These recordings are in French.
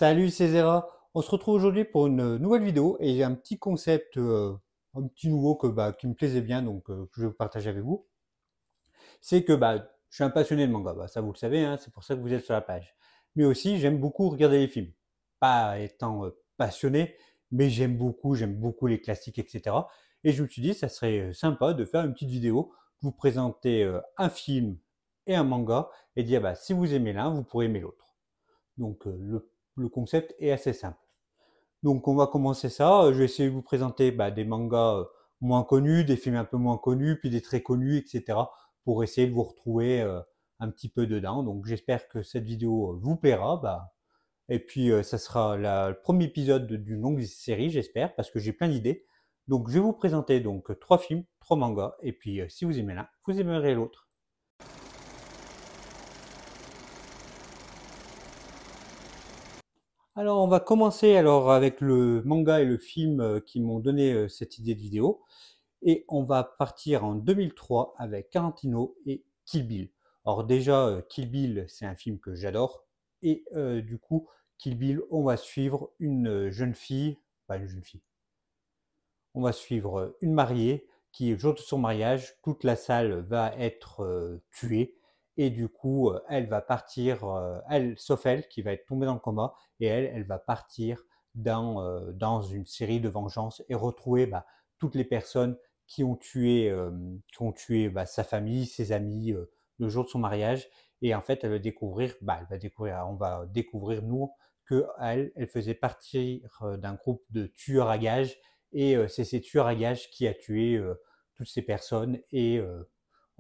Salut, c'est Zera. On se retrouve aujourd'hui pour une nouvelle vidéo et j'ai un petit concept, un petit nouveau qui me plaisait bien, que je vais vous partager avec vous. C'est que je suis un passionné de manga, ça vous le savez, hein, c'est pour ça que vous êtes sur la page. Mais aussi, j'aime beaucoup regarder les films. Pas étant passionné, mais j'aime beaucoup les classiques, etc. Et je me suis dit, ça serait sympa de faire une petite vidéo, de vous présenter un film et un manga et dire si vous aimez l'un, vous pourrez aimer l'autre. Donc le concept est assez simple. Donc on va commencer ça. Je vais essayer de vous présenter des mangas moins connus, des films un peu moins connus, puis des très connus, etc. pour essayer de vous retrouver un petit peu dedans. Donc j'espère que cette vidéo vous plaira. Et puis ça sera le premier épisode d'une longue série, j'espère, parce que j'ai plein d'idées. Donc je vais vous présenter donc trois films, trois mangas, et puis si vous aimez l'un, vous aimerez l'autre. Alors, on va commencer avec le manga et le film qui m'ont donné cette idée de vidéo. Et on va partir en 2003 avec Tarantino et Kill Bill. Alors déjà, Kill Bill, c'est un film que j'adore. Et du coup, Kill Bill, on va suivre une jeune fille, pas une jeune fille, on va suivre une mariée qui, le jour de son mariage, toute la salle va être tuée. Et du coup, elle va partir, elle, sauf elle, qui va être tombée dans le coma, et elle va partir dans une série de vengeances et retrouver toutes les personnes qui ont tué sa famille, ses amis, le jour de son mariage. Et en fait, on va découvrir, nous, que elle faisait partie d'un groupe de tueurs à gages et c'est ces tueurs à gages qui a tué toutes ces personnes et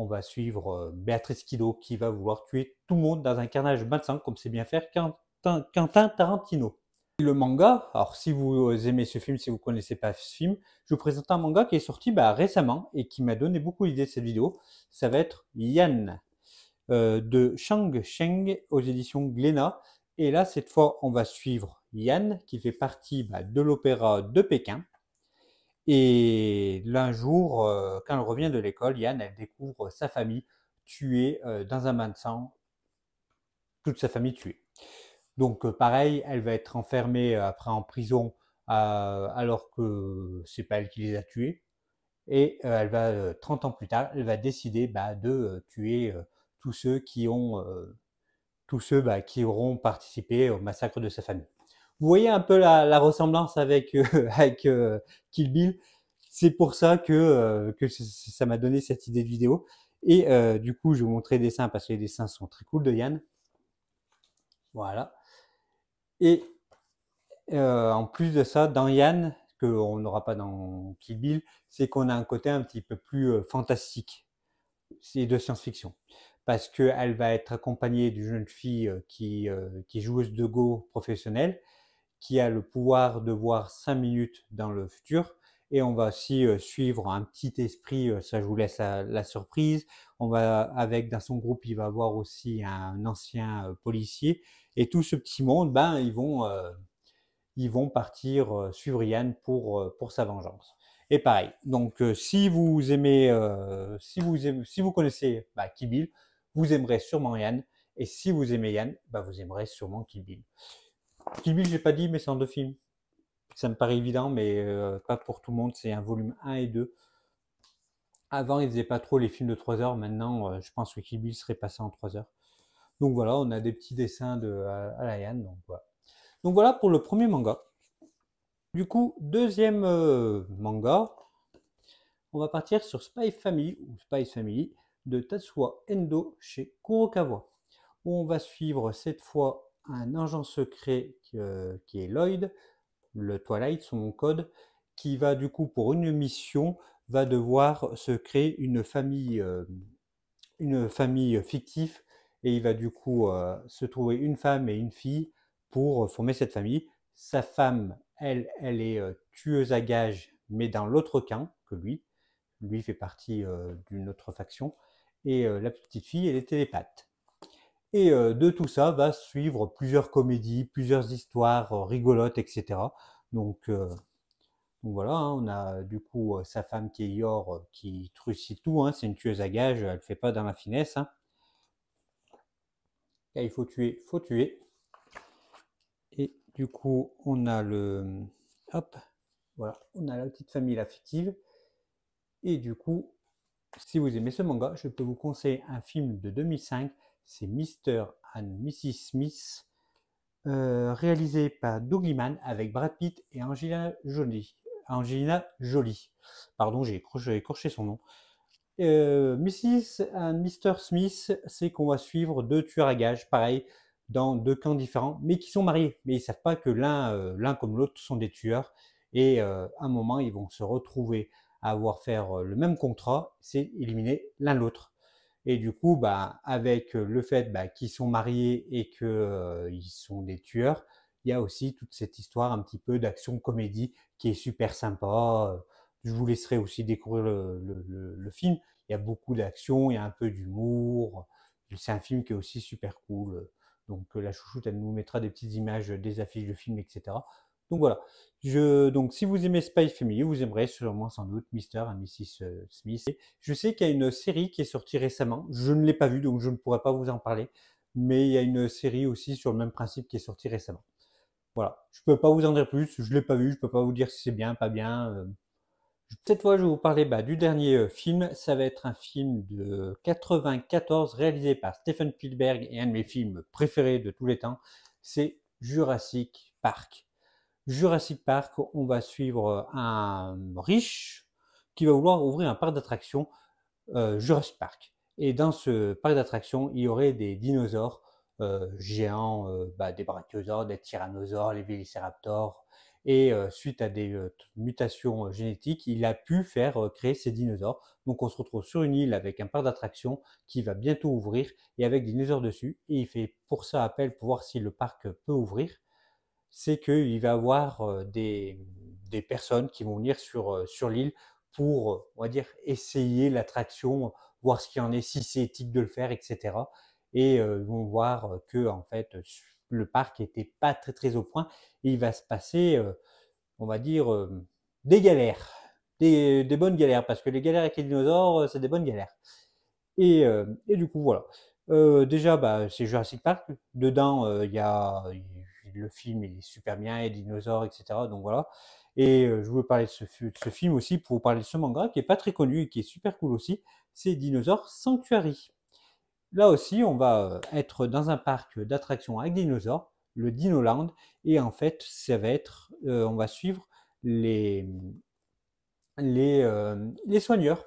on va suivre Béatrice Kiddo qui va vouloir tuer tout le monde dans un carnage malsain comme c'est bien faire Quentin Tarantino. Le manga, alors si vous aimez ce film, si vous ne connaissez pas ce film, je vous présente un manga qui est sorti récemment et qui m'a donné beaucoup d'idées de cette vidéo. Ça va être Yann de Shang Sheng aux éditions Glénat. Et là, cette fois, on va suivre Yann qui fait partie de l'opéra de Pékin. Et l'un jour, quand elle revient de l'école, Yann, elle découvre sa famille tuée dans un bain de sang, toute sa famille tuée. Donc pareil, elle va être enfermée après en prison alors que c'est pas elle qui les a tués. Et elle va 30 ans plus tard, elle va décider de tuer tous ceux qui auront participé au massacre de sa famille. Vous voyez un peu la ressemblance avec, avec Kill Bill. C'est pour ça que ça m'a donné cette idée de vidéo. Et du coup, je vais vous montrer les dessins parce que les dessins sont très cool de Yann. Voilà. Et en plus de ça, dans Yann, qu'on n'aura pas dans Kill Bill, c'est qu'on a un côté un petit peu plus fantastique. C'est de science-fiction. Parce qu'elle va être accompagnée d'une jeune fille qui est joueuse de Go professionnelle, qui a le pouvoir de voir 5 minutes dans le futur. Et on va aussi suivre un petit esprit, ça je vous laisse la surprise. On va avec dans son groupe, il va avoir aussi un ancien policier. Et tout ce petit monde, ils vont partir suivre Yann pour sa vengeance. Et pareil, donc si vous connaissez Kill Bill, vous aimerez sûrement Yann. Et si vous aimez Yann, vous aimerez sûrement Kill Bill. Kill Bill, j'ai pas dit, mais c'est en deux films. Ça me paraît évident, mais pas pour tout le monde. C'est un volume 1 et 2. Avant, ils faisaient pas trop les films de 3 heures. Maintenant, je pense que Kill Bill serait passé en 3 heures. Donc voilà, on a des petits dessins à la Yann. Donc voilà pour le premier manga. Du coup, deuxième manga, on va partir sur Spy Family ou Spy Family de Tatsuya Endo chez Kurokawa, où on va suivre cette fois un agent secret qui est Lloyd, le Twilight, son code, qui va du coup pour une mission va devoir se créer une famille fictive et il va du coup se trouver une femme et une fille pour former cette famille. Sa femme, elle est tueuse à gages, mais dans l'autre camp que lui. Lui fait partie d'une autre faction. Et la petite fille, elle est télépathe. Et de tout ça va suivre plusieurs comédies, plusieurs histoires rigolotes, etc. Donc, euh, donc voilà, hein, on a du coup sa femme qui est Yor, qui trucide tout, hein, c'est une tueuse à gages, elle ne fait pas dans la finesse. Hein. Et il faut tuer, faut tuer. Et du coup, on a hop, voilà, on a la petite famille affective. Et du coup, si vous aimez ce manga, je peux vous conseiller un film de 2005, c'est Mr. and Mrs. Smith, réalisé par Doug Liman avec Brad Pitt et Angelina Jolie. Angelina Jolie. Pardon, j'ai écorché son nom. Mrs. and Mr. Smith, c'est qu'on va suivre deux tueurs à gages, pareil, dans deux camps différents, mais qui sont mariés. Mais ils savent pas que l'un comme l'autre sont des tueurs. Et à un moment, ils vont se retrouver à avoir faire le même contrat, c'est éliminer l'un l'autre. Et du coup, bah, avec le fait bah, qu'ils sont mariés et qu'ils sont des tueurs, il y a aussi toute cette histoire un petit peu d'action comédie qui est super sympa. Je vous laisserai aussi découvrir le film. Il y a beaucoup d'action, il y a un peu d'humour. C'est un film qui est aussi super cool. Donc la chouchoute, elle nous mettra des petites images des affiches de films, etc. Donc voilà. Donc si vous aimez Spy Family, vous aimerez sûrement sans doute Mr. et Mrs. Smith. Je sais qu'il y a une série qui est sortie récemment. Je ne l'ai pas vue, donc je ne pourrais pas vous en parler. Mais il y a une série aussi sur le même principe qui est sortie récemment. Voilà. Je peux pas vous en dire plus. Je l'ai pas vu. Je peux pas vous dire si c'est bien, pas bien. Cette fois, je vais vous parler du dernier film. Ça va être un film de 94 réalisé par Steven Spielberg et un de mes films préférés de tous les temps. C'est Jurassic Park. Jurassic Park, on va suivre un riche qui va vouloir ouvrir un parc d'attractions Jurassic Park. Et dans ce parc d'attractions, il y aurait des dinosaures géants, des brachiosaures, des tyrannosaures, les vélociraptors. Et suite à des mutations génétiques, il a pu faire créer ces dinosaures. Donc on se retrouve sur une île avec un parc d'attractions qui va bientôt ouvrir et avec des dinosaures dessus. Et il fait pour ça appel pour voir si le parc peut ouvrir. C'est qu'il va y avoir des personnes qui vont venir sur l'île pour, on va dire, essayer l'attraction, voir ce qu'il y en est, si c'est éthique de le faire, etc. Et ils vont voir que en fait le parc était pas très très au point et il va se passer, on va dire, des galères, des bonnes galères, parce que les galères avec les dinosaures, c'est des bonnes galères. Et du coup, voilà. Déjà, c'est Jurassic Park. Dedans, il y a le film, il est super bien, il y a des dinosaures, etc. Donc voilà. Et je voulais parler de ce film aussi pour vous parler de ce manga qui est pas très connu et qui est super cool aussi. C'est Dinosaur Sanctuary. Là aussi, on va être dans un parc d'attractions avec dinosaures, le Dinoland, et en fait, ça va être, on va suivre les les soigneurs.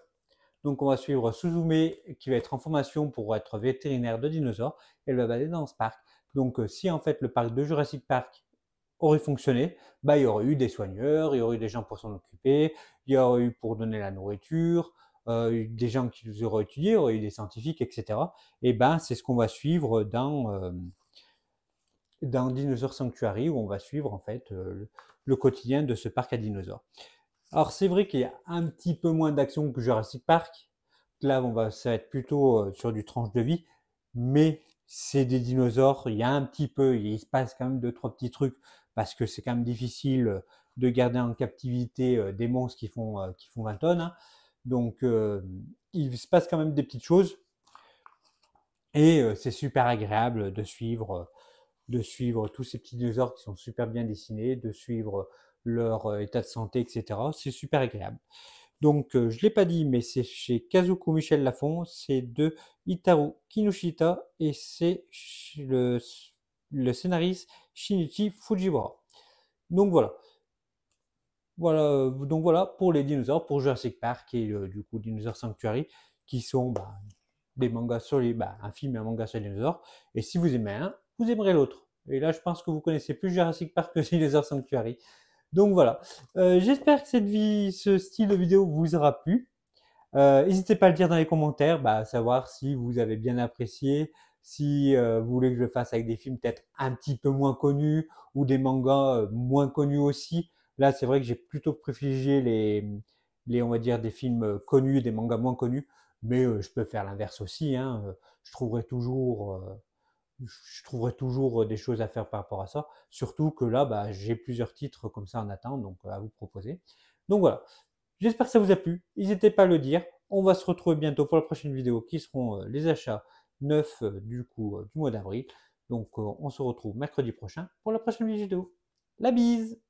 Donc on va suivre Suzume qui va être en formation pour être vétérinaire de dinosaures. Elle va aller dans ce parc. Donc si en fait le parc de Jurassic Park aurait fonctionné, il y aurait eu des soigneurs, il y aurait eu des gens pour s'en occuper, il y aurait eu pour donner la nourriture, des gens qui nous auraient étudié, il y aurait eu des scientifiques, etc. Et c'est ce qu'on va suivre dans Dinosaur Sanctuary où on va suivre en fait le quotidien de ce parc à dinosaures. Alors c'est vrai qu'il y a un petit peu moins d'action que Jurassic Park. Là, ça va être plutôt sur du tranche de vie, mais c'est des dinosaures. Il y a un petit peu, il se passe quand même deux trois petits trucs parce que c'est quand même difficile de garder en captivité des monstres qui font 20 tonnes. Hein. Donc il se passe quand même des petites choses et c'est super agréable de suivre tous ces petits dinosaures qui sont super bien dessinés, de suivre leur état de santé, etc. C'est super agréable. Donc, je ne l'ai pas dit, mais c'est chez Kazuko Michel Lafon, c'est de Hitaru Kinoshita et c'est le scénariste Shinichi Fujiwara. Donc voilà. Donc voilà pour les dinosaures, pour Jurassic Park et du coup Dinosaur Sanctuary, qui sont des mangas sur un film et un manga sur les dinosaures. Et si vous aimez un, vous aimerez l'autre. Et là, je pense que vous connaissez plus Jurassic Park que Dinosaur Sanctuary. Donc voilà. J'espère que ce style de vidéo vous aura plu. N'hésitez pas à le dire dans les commentaires, à savoir si vous avez bien apprécié, si vous voulez que je le fasse avec des films peut-être un petit peu moins connus ou des mangas moins connus aussi. Là, c'est vrai que j'ai plutôt privilégié on va dire, des films connus, des mangas moins connus, mais je peux faire l'inverse aussi. Hein. Je trouverai toujours, des choses à faire par rapport à ça. Surtout que là, j'ai plusieurs titres comme ça en attente, donc à vous proposer. Donc voilà. J'espère que ça vous a plu. N'hésitez pas à le dire. On va se retrouver bientôt pour la prochaine vidéo qui seront les achats neufs du mois d'avril. Donc on se retrouve mercredi prochain pour la prochaine vidéo. La bise!